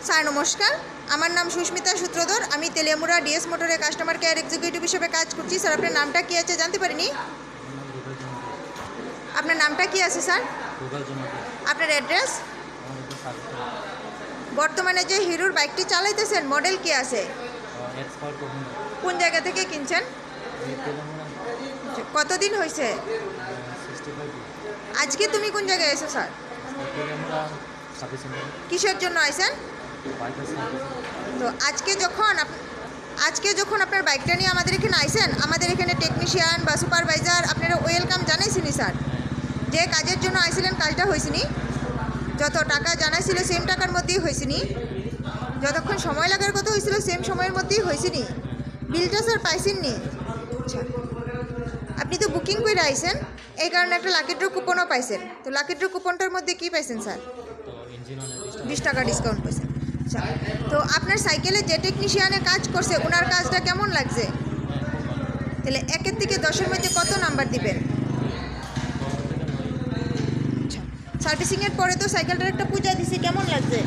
Sir নমস্কার, আমার নাম সুস্মিতা সূত্রধর। আমি তেলিয়ামুড়া ডিএস মোটরে কাস্টমার কেয়ার এক্সিকিউটিভ হিসেবে কাজ করছি। স্যার আপনার নামটা কী আছে জানতে পারিনি? আপনার নামটা কি আছে স্যার? আপনার অ্যাড্রেস? বর্তমানে যে হিরোর বাইকটি চালাইতেছেন মডেল কি আছে? কোন জায়গা থেকে কিনছেন? কতদিন হয়েছে? আজকে তুমি কোন জায়গায় এসো স্যার? কিসের জন্য আইছেন? তো আজকে যখন আপনার বাইকটা নিয়ে আমাদের এখানে আইছেন, আমাদের এখানে টেকনিশিয়ান বা সুপারভাইজার আপনারা ওয়েলকাম জানাইছিনি স্যার। যে কাজের জন্য আইছিলেন কাজটা হয়েছিনি? যত টাকা জানাইছিল সেম টাকার মধ্যেই হয়েছিনি? যতক্ষণ সময় লাগার কথা হয়েছিল সেম সময়ের মধ্যেই হয়েছিনি? বিলটা স্যার পাইছেননি? আচ্ছা, আপনি তো বুকিং করে আইছেন, এই কারণে একটা লাকি ড্র কুপনও পাইছেন। তো লাকি ড্র কুপনটার মধ্যে কী পাইছেন স্যার? 20 টাকা ডিসকাউন্ট পাইছেন। আচ্ছা, তো আপনার সাইকেলে যে টেকনিশিয়ানে কাজ করছে ওনার কাজটা কেমন লাগছে? তাহলে 1 থেকে 10-এর মধ্যে কত নাম্বার দিবেন? আচ্ছা, সার্ভিসিংয়ের পরে তো সাইকেলটার একটা পূজা দিছি, কেমন লাগছে?